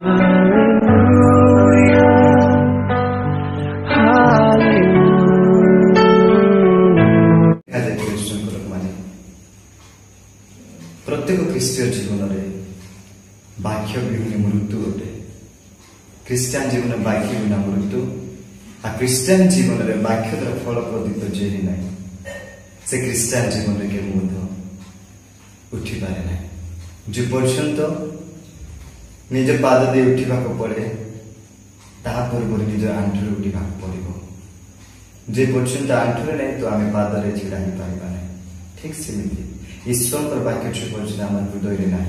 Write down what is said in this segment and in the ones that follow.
प्रत्येक ख्रीष्टीय जीवन में वाक्य विहुन मृत्यु गोटे ख्रीष्टान जीवन वाक्य बिना मृत्यु आ ख्रीष्टान जीवन में वाक्य द्वारा फलप्रदित जेही ना से ख्रीष्टान जीवन में के उठी पारे ना जो पर्यंत निज पाद दे उठा पड़े पूर्व निज आंठू उठा पड़ो जे पर्यंत आंठू ना तो आम पादे छिड़ा ही पार ना ठीक सेमती ईश्वर वाक्य से पर्यटन आम हृदय ना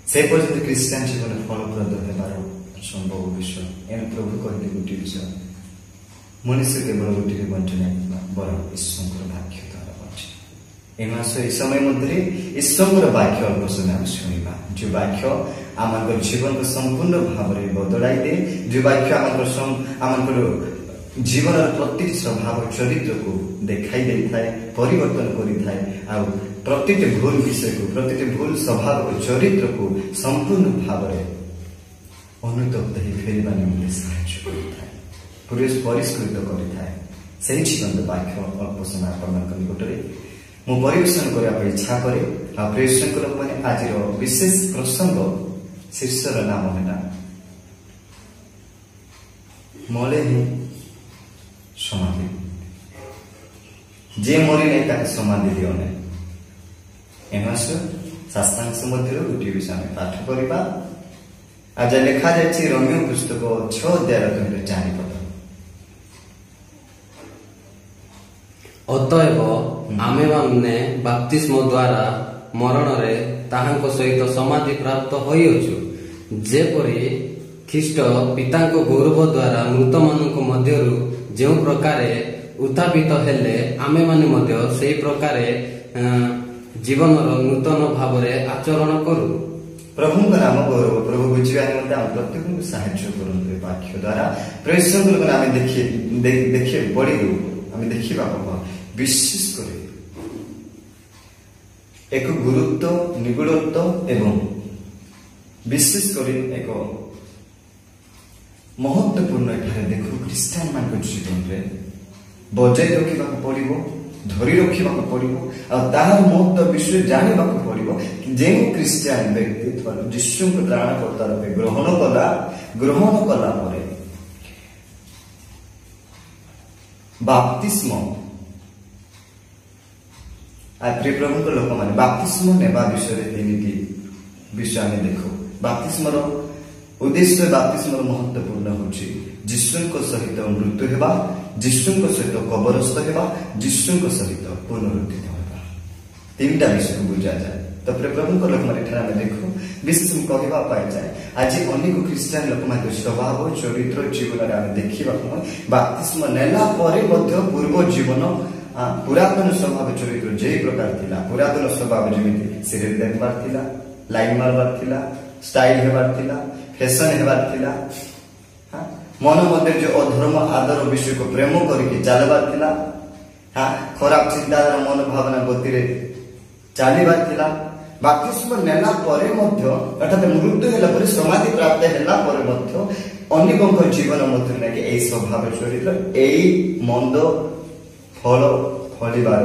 से पर्यटन ख्रीष्टान जीवन फलप्रद होबार संभव विषय एम प्रभु कहते गोटे विषय मनुष्य केवल गोटे बंचे ना बर ईश्वर वाक्य द्वारा बचे एमास ए समय मध्य ईश्वर वाक्य अल्प समय आम शुणा जो वाक्य आम जीवन को संपूर्ण भाव में बदलाई दे जो वाक्य आम जीवन प्रति स्वभाव चरित्र को देखाई दे थाए परिवर्तन करि थाए आ प्रति भूल विषय को प्रति भूल स्वभाव चरित्र को संपूर्ण भाव में अनुतप्त ही फेरवा निम्ते साहाय्य करिथाए परिष्कृत करिथाए सही जीवन वाक्य अल्प समय आपनक निकटरे मु परिवेशन करने इच्छा करे आ प्रेषण मैंने आज विशेष प्रसंग शीर्षर नाम है मले ही समाधि जे मरी नहीं ताके समाधि दियो नहीं एमास शास्त्रांश मध्य गोटे विषय आम पाठ करवा आज लिखा जाए रोमियो पुस्तक 6 अध्याय 4 पद अतएव आमे माने बाप्तिस्म द्वारा मरण रे ताहांको सहित समाधि प्राप्त होइअछु जेपरि ख्रीष्ट पितांको गौरव द्वारा मृत मानक मध्यरु जो प्रकार उत्थापित हेले आमे माने मध्य सेही प्रकार जीवन नूतन भाव आचरण करू प्रभु नाम गौरव प्रभु बुझा प्रत्येक साहाय्य करूँ वाक्य द्वारा प्रेषण आम देखिए पढ़ी आम देखा विशेष कर एक गुरुत्व निगूढ़त्व एवं विशेष कर एक महत्वपूर्ण एठारे देखो ख्रीष्टान मान जीवन में बजाय रखा पड़ो धरी रखा पड़ो आर महत्व विषय जानवा पड़ो जो ख्रीष्टान व्यक्ति जीशु को त्राणकर्ता रूपे ग्रहण कला बाप्तिस्म प्रिय प्रभु लोक मैंने बाप्तिस्म नेबा विषय विषय आम देखो बाप्तिस्म उद्देश्य बाप्तिस्म महत्वपूर्ण होची जीशु सहित मृत्यु हेबा जीशु सहित कबरस्थ हेबा जीशु सहित पुनरुत्थित हेबा तीनटा विषय को बुझा जाए तो प्रभु लोक मैंने देखो विशेष कहवा पाई जाए आज अनेक ख्रीष्टान लोक मैंने स्वभाव चरित्र जीवन में आम देखा बाप्तिस्म नेला पूर्व जीवन पुरातन स्वभाव चरित्र जे प्रकार थिला पुरातन स्वभाव जमीती सीरियल देखबार थिला लाइन मारबार थिला स्टाइल हेबार थिला फैशन हेबार थिला मन मध्य जो अधर्म आदर विषय को प्रेम करके चलबार थिला खराब चिंताधारा मन भावना गति रे चलबार थिला बाप्तिस्म नेला परे मध्य अर्थात मृत्यु होला परे समाधि प्राप्त होला परे मध्य अनेकଙ୍କ जीवन मध्य ना कि एई स्वभाव चरित्र एई मंद फल फलिबार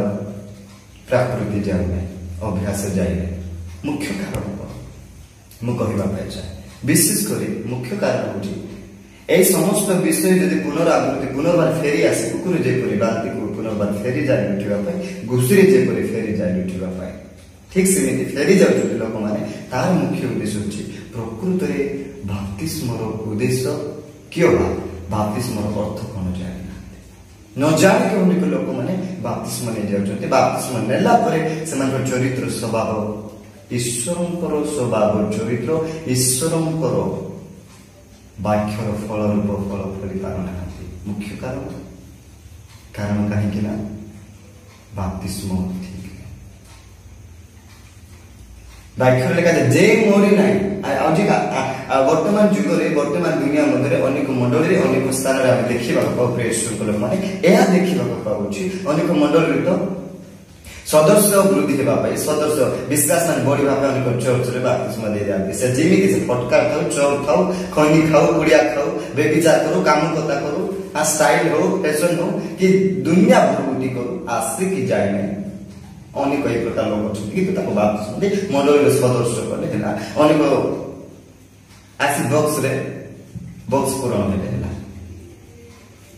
प्रकृति जाए अभ्यास जाए मुख्य कारण मु कहवा पाई जाए विशेष कर मुख्य कारण हूँ यही समस्त विषय जब पुनरावृत्ति पुनर्बार फेरी आसे कुकुर जेपरी बाल्टी को पुनर्बार फेरी जाए उठापी घुषुरी जेपरी फेरी जाए उठापी ठीक सेमती फेरी जाऊँ लोक मैंने तार मुख्य उद्देश्य हूँ प्रकृत में बाप्तिस्मर उद्देश्य किए बाप्तिस्मर अर्थ कौन जाए न जाने के अनेक लोक मैंने बाप्तिस्म नहीं जाऊँ बाप्तिस्म नेला चरित्र स्वभाव ईश्वर स्वभाव चरित्र ईश्वर वाक्यर फल रूप फल फली पारना मुख्य कारण कहीं बाप्तिस्म ठीक वाक्य लिखा जाए जे मरी ना वर्तमान जुग वर्तमान दुनिया मध्य अनेक मंडल अनेक स्थान में देखा प्रिय लोक मैंने देखा पाऊँ अनेक मंडल तो सदस्य वृद्धि होगा सदस्य विश्वास मान बढ़ा अनेक चर्च रे बाप्तिस्म दे जाती से जिमी से फटकार खाऊ चोर खाऊ खैनी खाऊ गुड़िया खाऊ बेविचार करू कामुकता करू आ स्टाइल हो फैशन हो कि दुनिया भरभूति करू आसे कि जाए नहीं अनेक एक प्रकार लोग अच्छे कि बाप्तिस्म दे मंडल सदस्य कले अनेक आसी बक्स पूरण हेला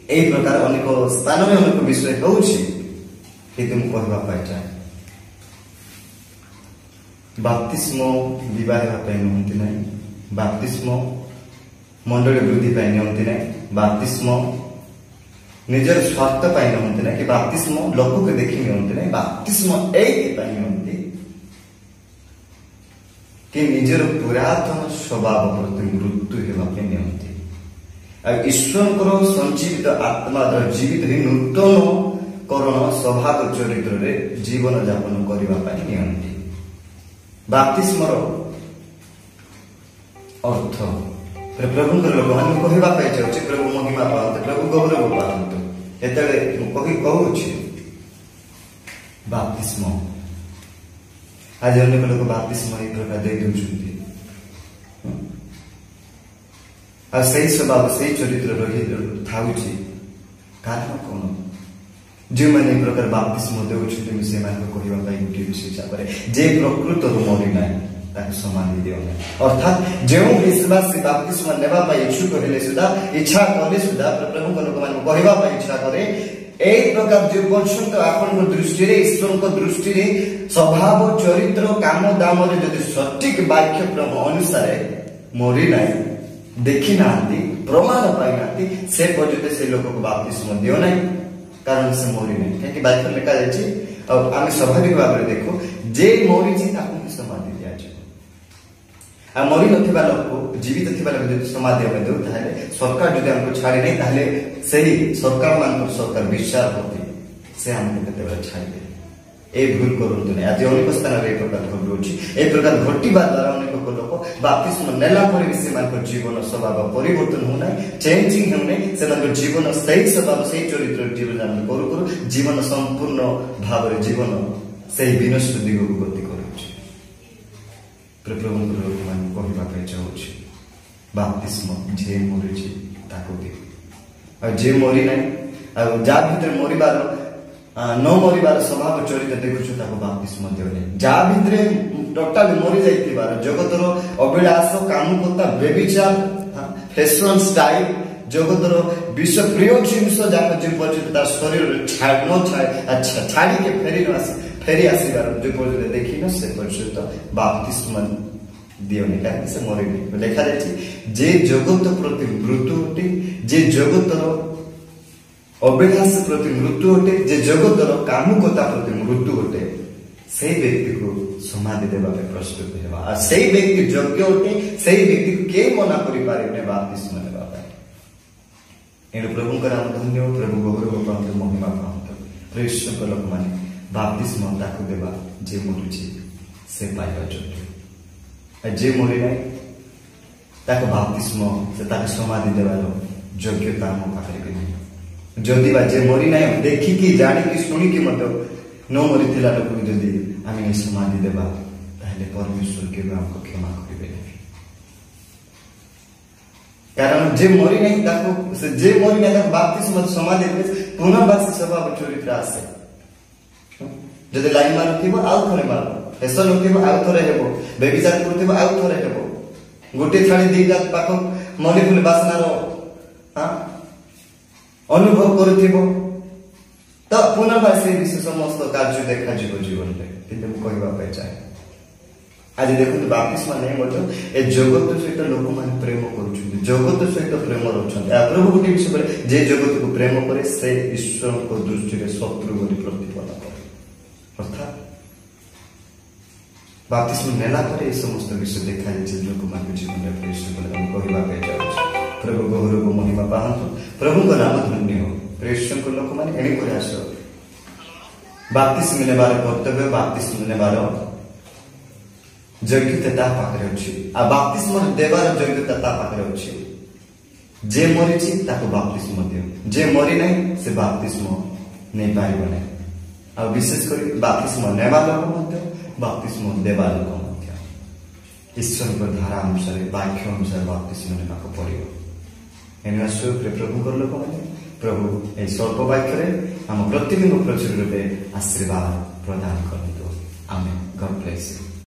एई प्रकार अनेक स्थान में अनेक विषय होउछि कि तुम कहवा पाई चाहे बाप्तिस्म विवाह नुहति ना बाप्तिस्म मंडल वृद्धि नुहति ना बाप्तिस्म निजर स्वार्थ नुहति ना कि बाप्तिस्म लोक को देखी नुहति ना बाप्तिस्म नुहति कि निजर पुरातन स्वभाव प्रति मृत्यु होगा निहति ईश्वर संजीवित आत्मा द्वारा जीवित ही नूतन करण स्वभाव चरित्र रे जीवन यापन करने नियंती बाप्तिस्मर अर्थ प्रभु लोक मान कहवाई चाहे प्रभु महिमा पाते प्रभु गौरव पाते कही बाप्तिस्म आज अनेक लोग बाप्तिस्म ये प्रकार दे दूसरी से स्वभाव से चरित्र रही था कारण कौन जो मैंने प्रकार बाप्तिस्म देउछथि से मानको कहबा पाई गोटे विषय चापरे जे प्रकृत मरी ना ताके समाधि दियो ना अर्थात जो विश्वास से बाप्तिस्म नेबा पाई इच्छुक हेले सुदा इच्छा करले सुदा प्रभु को लोक मानको कहबा पाई इच्छा करे एक प्रकार जो पर्यंत आपन दृष्टि रे ईश्वर को दृष्टि रे स्वभाव चरित्र काम दाम रे यदि सटीक वाक्य क्रम अनुसार मरी ना देखि नांती प्रमाण पाई नांती से पर्यंत से लोक को बाप्तिस्म दियो ना कारण से मरी नहीं कहीं बाइबल लिखा जाए और आम स्वाभाविक भाव में देखो जे मरी समाधि दिया मरी ना लोक जीवित थी लोक समाधि आम दू सरकार जो हमको छाड़ी नहीं ताहले सही सरकार मान सरकार विचार होती से हमको के छाड़ी ए भूल करूँ नहीं आज अनेक स्थान में प्रकार घटुची ए प्रकार घटवा द्वारा अनेक लोक बाप्तिस्म नेला से जीवन स्वभाव परिवर्तन होना चेंजिंग होने से जीवन सही स्वभाव सही चरित्र जीवन यापन करू करू जीवन संपूर्ण भाव जीवन सही विनष्ट दिग को गति करुच्ची प्रभु लोक मान कहवाई चाहूँ बाप्तिस्म जे मरी जे मरी ना जा भीतर मरबार न मरबार स्वभाव चरित्र देखुछु बाप्तिस्म दियो जा भितरे टोटाल मरी जाइतिबार जगतर अभिलाष कामुकता बेविचार फैशन स्टाइल जगतर विश्व प्रिय जिनस जाक जे पर्यंत शरीर छाड़ अच्छा छाड़ी के फेरी आसीबार जो पर्यंत देखी न से पर्यंत बाप्तिस्म दियोनी कारण से मरी लिखा जाए जे जगत प्रति मृत्यु अटे जे जगतर अभिलाष प्रति मृत्यु अटे जे जगतर कामुकता प्रति मृत्यु अटे से व्यक्ति को समाधि देवा प्रस्तुत है से व्यक्ति योग्य अटे से व्यक्ति को के मना करें बाप्तिस्म देवा एणु प्रभु नाम धन्य प्रभु गौरव पाते महिमा पाते प्रेषक लोक मैंने बाप्तिस्म ताकू देवा जे मरुची से पाइबा योग्य जे मरी ना ताको बाप्तिस्म से समाधि देवार योग्यता आम पाखे नहीं जदि जे मरी ना देखिकी जाणिकी शुणिकी न मरी लोक जदि आम समाधि देवा ताहले परमेश्वर के हमको क्षमा करेंगे कारण जे मरी नहीं जे मरी ना बाप्तिस्म समाधि पुनर्वासी स्वभाव चरित्र आसे जदि लाइन मारुथिबो आउ थरे मार फैशन होथिबो आउ थरे हेबो बेविचार करथिबो आउ थरे हेबो गोटे थाली दीटा पाख मली फुल बासनार अनुभव करुथिबो तो पुनर्वासी विशेष समस्त कार्य देखा जीवन में कहवाई चाहे आज देखो बाप्तिस्म नहीं जगत सहित लोक मैंने प्रेम कर जगत सहित प्रेम रखते प्रभु गोटे विषय जे जगत को प्रेम करे से ईश्वर को दृष्टि में शत्रु बोली प्रतिफल करे अर्थात बाप्तिस्म नेला पर समस्त विषय देखा लोक मान जीवन में कहवाई चाहे प्रभु गौरव महिमा पाहतु प्रभु का नाम धन्य हो प्रेषक लोक मैंने एणुक आस बाप्तिस्म नेबार कर्तव्य बाप्तिस्म नेबार योग्यता पाखे अच्छी आ बाप्तिस्म देवार योग्यता पाखे अच्छी जे मरी बाप्तिस्म दियो जे मरी ना से बाप्तिस्म नहीं पार नहीं ଆଉ ବିଶେଷ କରି ବାପ୍ତିସ୍ମ ନେବା ଲୋକ ମଧ୍ୟ ବାପ୍ତିସ୍ମ ଦେବା ଲୋକ ମଧ୍ୟ ଈଶ୍ୱରଙ୍କ ଧାରା ଅନୁସାରେ ବାକ୍ୟ ଅନୁସାରେ ବାପ୍ତିସ୍ମ ନେବାକୁ ପଡ଼ିବ। ଏଣୁ ଆସୁ ପ୍ରଭୁଙ୍କର ଲୋକମାନେ ପ୍ରଭୁ ଏହି ସ୍ୱଳ୍ପ ବାକ୍ୟରେ ଆମ ପ୍ରତିଦିନ ପ୍ରଚୁର ରୂପେ ଆଶୀର୍ବାଦ ପ୍ରଦାନ କରନ୍ତୁ। ଆମେ ଗଡ୍ ବ୍ଲେସ୍ ୟୁ।